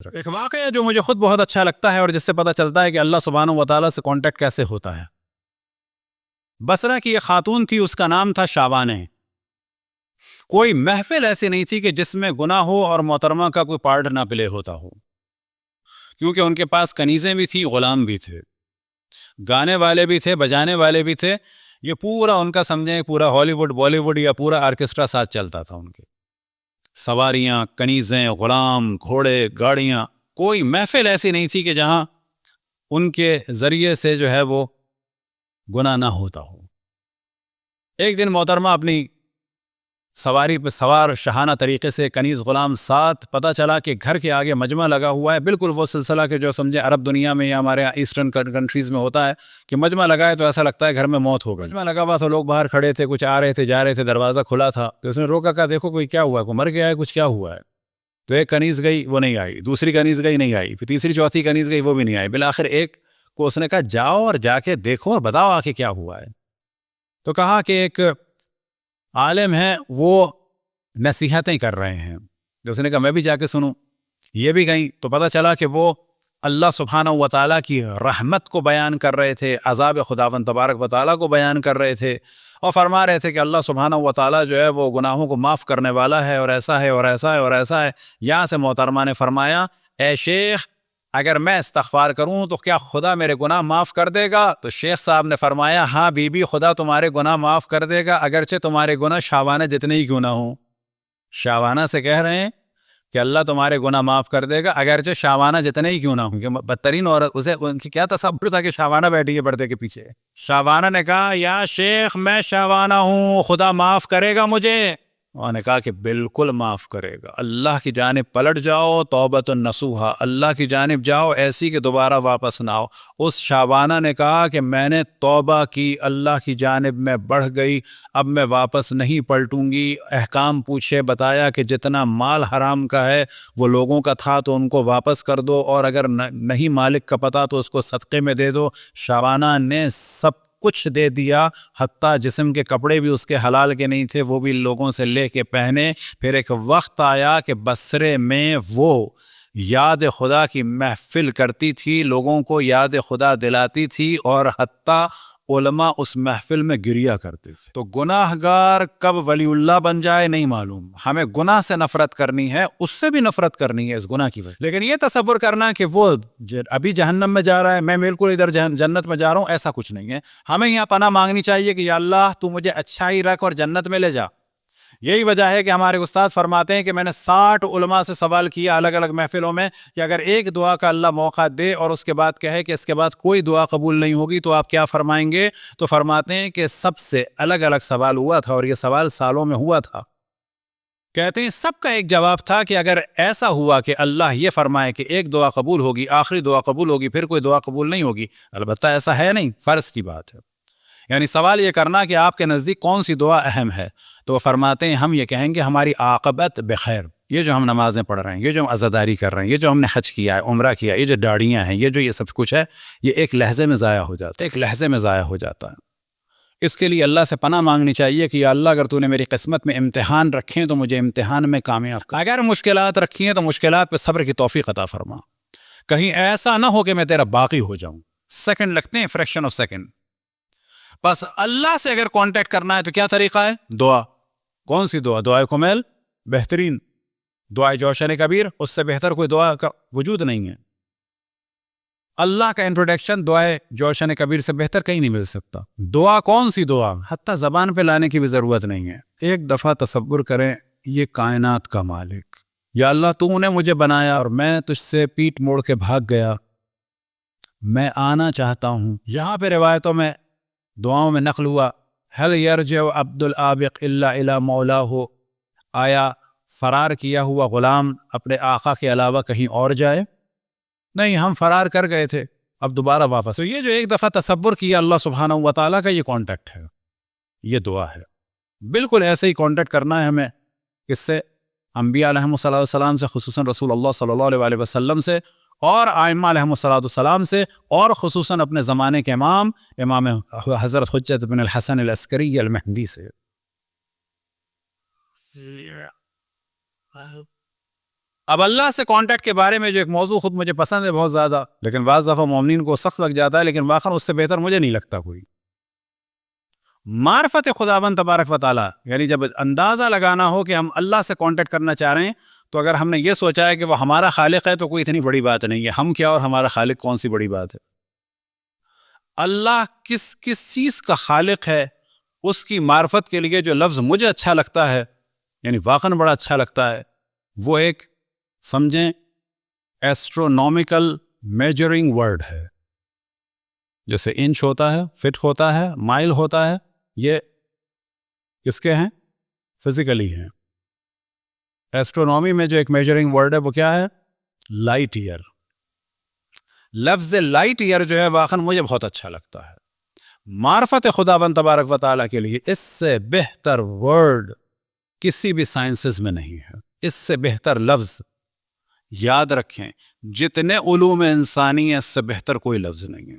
ایک واقعہ جو مجھے خود بہت اچھا لگتا ہے اور جس سے پتہ چلتا ہے کہ اللہ سبحانہ و تعالیٰ سے کانٹیکٹ کیسے ہوتا ہے۔ بصرہ کی ایک خاتون تھی، اس کا نام تھا شابانہ۔ کوئی محفل ایسی نہیں تھی کہ جس میں گناہ ہو اور محترمہ کا کوئی پارٹ نہ پلے ہوتا ہو، کیونکہ ان کے پاس کنیزیں بھی تھی، غلام بھی تھے، گانے والے بھی تھے، بجانے والے بھی تھے۔ یہ پورا ان کا سمجھیں پورا ہالی ووڈ، بالی ووڈ یا پورا آرکیسٹرا ساتھ چلتا تھا ان کے۔ سواریاں، کنیزیں، غلام، گھوڑے، گاڑیاں، کوئی محفل ایسی نہیں تھی کہ جہاں ان کے ذریعے سے جو ہے وہ گناہ نہ ہوتا ہو۔ ایک دن محترمہ اپنی سواری پہ سوار شہانہ طریقے سے، کنیز غلام ساتھ، پتہ چلا کہ گھر کے آگے مجمع لگا ہوا ہے، بالکل وہ سلسلہ کہ جو سمجھے عرب دنیا میں یا ہمارے ایسٹرن کنٹریز میں ہوتا ہے کہ مجمع لگا ہے تو ایسا لگتا ہے گھر میں موت ہو گئی۔ مجمع لگا ہوا تو لوگ باہر کھڑے تھے، کچھ آ رہے تھے جا رہے تھے، دروازہ کھلا تھا تو اس نے روکا، کہا دیکھو کوئی کیا ہوا ہے، کوئی مر گیا ہے، کچھ کیا ہوا ہے؟ تو ایک کنیز گئی، وہ نہیں آئی، دوسری کنیز گئی، نہیں آئی، پھر تیسری چوتھی کنیز گئی، وہ بھی نہیں آئی۔ بالآخر ایک کو اس نے کہا جاؤ اور جا کے دیکھو اور بتاؤ آ کے کیا ہوا ہے۔ تو کہا کہ ایک عالم ہے، وہ نصیحتیں کر رہے ہیں۔ تو اس نے کہا میں بھی جا کے سنوں۔ یہ بھی گئیں تو پتہ چلا کہ وہ اللہ سبحانہ و تعالیٰ کی رحمت کو بیان کر رہے تھے، عذاب خداوند تبارک و تعالیٰ کو بیان کر رہے تھے اور فرما رہے تھے کہ اللہ سبحانہ و تعالیٰ جو ہے وہ گناہوں کو معاف کرنے والا ہے، اور ایسا ہے اور ایسا ہے اور ایسا ہے۔ یہاں سے محترمہ نے فرمایا اے شیخ، اگر میں استغفار کروں تو کیا خدا میرے گناہ معاف کر دے گا؟ تو شیخ صاحب نے فرمایا ہاں بی بی، خدا تمہارے گناہ معاف کر دے گا، اگرچہ تمہارے گناہ شابانہ جتنے ہی کیوں نہ ہوں۔ شابانہ سے کہہ رہے ہیں کہ اللہ تمہارے گناہ معاف کر دے گا اگرچہ شابانہ جتنے ہی کیوں نہ ہوں۔ کہ بدترین عورت، اسے ان کی کیا تصور تھا کہ شابانہ بیٹھی ہے پردے کے پیچھے۔ شابانہ نے کہا یا شیخ میں شابانہ ہوں، خدا معاف کرے گا مجھے؟ انہوں نے کہا کہ بالکل معاف کرے گا، اللہ کی جانب پلٹ جاؤ، توبۃ نصوحا، اللہ کی جانب جاؤ ایسی کہ دوبارہ واپس نہ آؤ۔ اس شابانہ نے کہا کہ میں نے توبہ کی، اللہ کی جانب میں بڑھ گئی، اب میں واپس نہیں پلٹوں گی۔ احکام پوچھے، بتایا کہ جتنا مال حرام کا ہے وہ لوگوں کا تھا تو ان کو واپس کر دو، اور اگر نہیں مالک کا پتہ تو اس کو صدقے میں دے دو۔ شابانہ نے سب کچھ دے دیا، حتیٰ جسم کے کپڑے بھی اس کے حلال کے نہیں تھے، وہ بھی لوگوں سے لے کے پہنے۔ پھر ایک وقت آیا کہ بصرے میں وہ یاد خدا کی محفل کرتی تھی، لوگوں کو یاد خدا دلاتی تھی، اور حتیٰ علماء اس محفل میں گریا کرتے تھے۔ تو گناہ گار کب ولی اللہ بن جائے نہیں معلوم۔ ہمیں گناہ سے نفرت کرنی ہے، اس سے بھی نفرت کرنی ہے اس گناہ کی وجہ، لیکن یہ تصور کرنا کہ وہ ابھی جہنم میں جا رہا ہے، میں بالکل ادھر جنت میں جا رہا ہوں، ایسا کچھ نہیں ہے۔ ہمیں یہاں پناہ مانگنی چاہیے کہ یا اللہ تو مجھے اچھا ہی رکھ اور جنت میں لے جا۔ یہی وجہ ہے کہ ہمارے استاد فرماتے ہیں کہ میں نے 60 علماء سے سوال کیا الگ الگ محفلوں میں کہ اگر ایک دعا کا اللہ موقع دے اور اس کے بعد کہے کہ اس کے بعد کوئی دعا قبول نہیں ہوگی تو آپ کیا فرمائیں گے؟ تو فرماتے ہیں کہ سب سے الگ الگ سوال ہوا تھا، اور یہ سوال سالوں میں ہوا تھا۔ کہتے ہیں سب کا ایک جواب تھا کہ اگر ایسا ہوا کہ اللہ یہ فرمائے کہ ایک دعا قبول ہوگی، آخری دعا قبول ہوگی، پھر کوئی دعا قبول نہیں ہوگی، البتہ ایسا ہے نہیں، فرض کی بات ہے۔ یعنی سوال یہ کرنا کہ آپ کے نزدیک کون سی دعا اہم ہے، تو وہ فرماتے ہیں ہم یہ کہیں گے ہماری عاقبت بخیر، یہ جو ہم نمازیں پڑھ رہے ہیں، یہ جو ہم عزاداری کر رہے ہیں، یہ جو ہم نے حج کیا ہے، عمرہ کیا ہے، یہ جو داڑیاں ہیں، یہ جو یہ سب کچھ ہے، یہ ایک لحظے میں ضائع ہو جاتا ہے، ایک لحظے میں ضائع ہو جاتا ہے۔ اس کے لیے اللہ سے پناہ مانگنی چاہیے کہ یا اللہ اگر تو نے میری قسمت میں امتحان رکھے تو مجھے امتحان میں کامیاب کر، اگر مشکلات رکھی ہیں تو مشکلات پہ صبر کی توفیق عطا فرما، کہیں ایسا نہ ہو کہ میں تیرا باقی ہو جاؤں۔ سیکنڈ لگتے ہیں، فریکشن آف سیکنڈ۔ بس اللہ سے اگر کانٹیکٹ کرنا ہے تو کیا طریقہ ہے؟ دعا۔ کون سی دعا؟ دعائے کمیل، بہترین دعائے جوشن کبیر، اس سے بہتر کوئی دعا کا وجود نہیں ہے۔ اللہ کا انٹروڈکشن دعائے جوشن کبیر سے بہتر کہیں نہیں مل سکتا۔ دعا کون سی دعا؟ حتیٰ زبان پہ لانے کی بھی ضرورت نہیں ہے۔ ایک دفعہ تصور کریں یہ کائنات کا مالک، یا اللہ تو نے مجھے بنایا اور میں تجھ سے پیٹ موڑ کے بھاگ گیا، میں آنا چاہتا ہوں۔ یہاں پہ روایتوں میں، دعاؤں میں نقل ہوا هل يرجع عبد العابق الا الى مولاه، آیا فرار کیا ہوا غلام اپنے آقا کے علاوہ کہیں اور جائے؟ نہیں، ہم فرار کر گئے تھے، اب دوبارہ واپس۔ تو یہ جو ایک دفعہ تصور کیا اللہ سبحانہ و تعالیٰ کا، یہ کانٹیکٹ ہے، یہ دعا ہے۔ بالکل ایسے ہی کانٹیکٹ کرنا ہے ہمیں، کس سے؟ انبیاء علیہم السلام سے، خصوصاً رسول اللہ صلی اللہ علیہ وسلم سے، اور ائمہ علیہم السلام سے، اور خصوصاً اپنے زمانے کے امام حضرت حجت بن الحسن العسکری المہدی سے۔ اب اللہ سے کانٹیکٹ کے بارے میں جو ایک موضوع خود مجھے پسند ہے بہت زیادہ، لیکن بعض دفعہ مومنین کو سخت لگ جاتا ہے، لیکن واقعا اس سے بہتر مجھے نہیں لگتا کوئی، معرفت خداوند تبارک و تعالیٰ. یعنی جب اندازہ لگانا ہو کہ ہم اللہ سے کانٹیکٹ کرنا چاہ رہے ہیں، تو اگر ہم نے یہ سوچا ہے کہ وہ ہمارا خالق ہے تو کوئی اتنی بڑی بات نہیں ہے. ہم کیا اور ہمارا خالق کون سی بڑی بات ہے. اللہ کس چیز کا خالق ہے، اس کی معرفت کے لیے جو لفظ مجھے اچھا لگتا ہے، یعنی واقعا بڑا اچھا لگتا ہے، وہ ایک سمجھیں ایسٹرونومیکل میجرنگ ورڈ ہے. جیسے انچ ہوتا ہے، فٹ ہوتا ہے، مائل ہوتا ہے، یہ کس کے ہیں؟ فزیکلی ہیں. ایسٹرونومی میں جو ایک میجرنگ ورڈ ہے وہ کیا ہے؟ Light year. لفظ لائٹ ایئر جو ہے واقعا مجھے بہت اچھا لگتا ہے. معرفت خداوند تبارک و تعالیٰ کے لیے اس سے بہتر ورڈ کسی بھی سائنسز میں نہیں ہے، اس سے بہتر لفظ یاد رکھیں جتنے علوم انسانی ہیں اس سے بہتر کوئی لفظ نہیں ہے.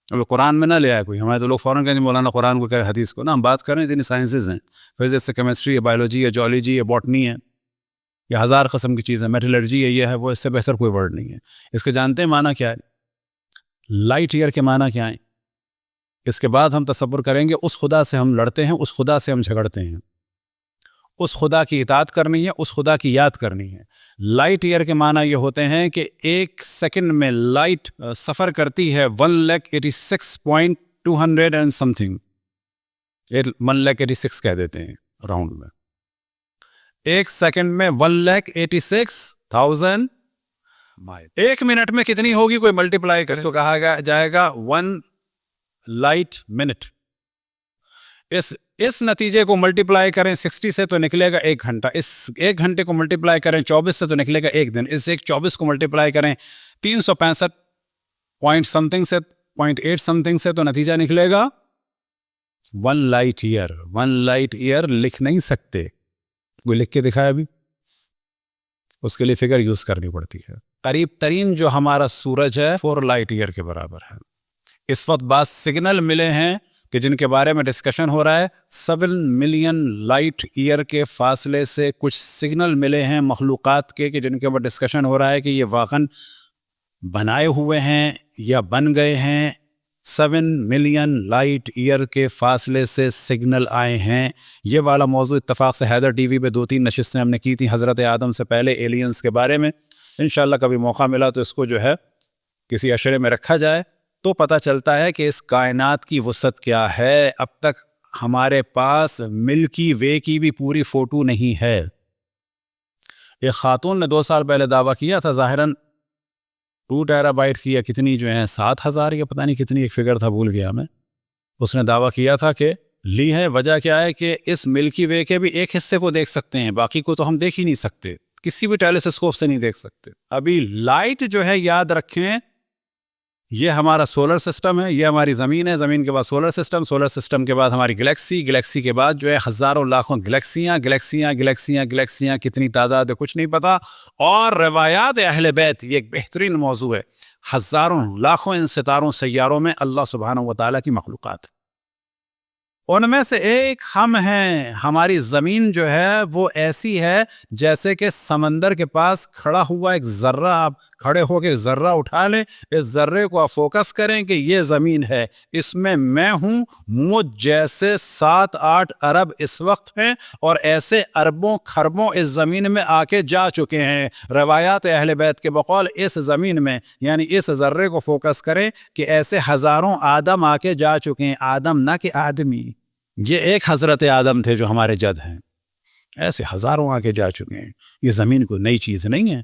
اب قرآن میں نہ لے آئے کوئی، ہمارے تو لوگ فوراً کہیں مولانا قرآن کو کہہ حدیث کو. نا ہم بات کر رہے ہیں اتنی سائنسز ہیں، فزکس ہے، کیمسٹری ہے، بایولوجی ہے، جیولوجی ہے، باٹنی ہے، یہ ہزار قسم کی چیز ہے، میٹلرجی ہے، یہ ہے وہ، اس سے بہتر کوئی ورڈ نہیں ہے. اس کے جانتے ہیں معنی کیا ہے؟ لائٹ ایئر کے معنی کیا ہے؟ اس کے بعد ہم تصور کریں گے اس خدا سے ہم لڑتے ہیں، اس خدا سے ہم جھگڑتے ہیں، اس خدا کی اطاعت کرنی ہے، اس خدا کی یاد کرنی ہے. لائٹ ایئر کے معنی یہ ہوتے ہیں کہ ایک سیکنڈ میں لائٹ سفر کرتی ہے 1,86,200 اینڈ سم تھنگ، 1,86,000 کہہ دیتے ہیں راؤنڈ میں. ایک سیکنڈ میں 1,86,000 مائل. ایک منٹ میں کتنی ہوگی؟ کوئی ملٹیپلائی کرے تو کہا جائے گا 1 لائٹ منٹ. اس نتیجے کو ملٹیپلائی کریں 60 سے تو نکلے گا 1 گھنٹہ. اس 1 گھنٹے کو ملٹیپلائی کریں 24 سے تو نکلے گا 1 دن. اس 24 کو ملٹیپلائی کریں 365 پوائنٹ سم تھنگ سے 0.8 سم تھنگ سے تو نتیجہ نکلے گا 1 لائٹ ایئر. 1 لائٹ ایئر لکھ نہیں سکتے، کوئی لکھ کے دکھایا ابھی؟ اس کے لیے فگر یوز کرنی پڑتی ہے. قریب ترین جو ہمارا سورج ہے 4 لائٹ ایئر کے برابر ہے. اس وقت بعض سگنل ملے ہیں کہ جن کے بارے میں ڈسکشن ہو رہا ہے، 7 ملین لائٹ ایئر کے فاصلے سے کچھ سگنل ملے ہیں مخلوقات کے کہ جن کے اوپر ڈسکشن ہو رہا ہے کہ یہ واقعاً بنائے ہوئے ہیں یا بن گئے ہیں. 7 ملین لائٹ ایئر کے فاصلے سے سگنل آئے ہیں. یہ والا موضوع اتفاق سے حیدر ٹی وی پہ 2-3 نشستیں ہم نے کی تھیں حضرت آدم سے پہلے ایلینز کے بارے میں. انشاءاللہ کبھی موقع ملا تو اس کو جو ہے کسی اشرے میں رکھا جائے تو پتہ چلتا ہے کہ اس کائنات کی وسعت کیا ہے. اب تک ہمارے پاس ملکی وے کی بھی پوری فوٹو نہیں ہے. ایک خاتون نے 2 سال پہلے دعویٰ کیا تھا، ظاہراً 2 ٹیرا بائٹ کی یا کتنی جو ہیں 7,000 یا پتہ نہیں کتنی ایک فگر تھا، بھول گیا میں. اس نے دعویٰ کیا تھا کہ لی ہے. وجہ کیا ہے کہ اس ملکی وے کے بھی ایک حصے کو دیکھ سکتے ہیں، باقی کو تو ہم دیکھ ہی نہیں سکتے، کسی بھی ٹیلیسکوپ سے نہیں دیکھ سکتے. ابھی لائٹ جو ہے یاد رکھیں یہ ہمارا سولر سسٹم ہے، یہ ہماری زمین ہے، زمین کے بعد سولر سسٹم، سولر سسٹم کے بعد ہماری گلیکسی، گلیکسی کے بعد جو ہے ہزاروں لاکھوں گلیکسیاں، گلیکسیاں گلیکسیاں گلیکسیاں، کتنی تعداد ہے کچھ نہیں پتا. اور روایات اہل بیت یہ ایک بہترین موضوع ہے. ہزاروں لاکھوں ان ستاروں سیاروں میں اللہ سبحانہ و تعالیٰ کی مخلوقات، ان میں سے ایک ہم ہیں. ہماری زمین جو ہے وہ ایسی ہے جیسے کہ سمندر کے پاس کھڑا ہوا ایک ذرہ، آپ کھڑے ہو کے ذرہ اٹھا لیں، اس ذرے کو آپ فوکس کریں کہ یہ زمین ہے، اس میں ہوں. مجھ جیسے 7-8 ارب اس وقت ہیں اور ایسے اربوں کھربوں اس زمین میں آ کے جا چکے ہیں. روایات اہل بیت کے بقول اس زمین میں یعنی اس ذرے کو فوکس کریں کہ ایسے ہزاروں آدم آ کے جا چکے ہیں. آدم نہ کہ آدمی، یہ ایک حضرت آدم تھے جو ہمارے جد ہیں، ایسے ہزاروں آ کے جا چکے ہیں. یہ زمین کوئی نئی چیز نہیں ہے.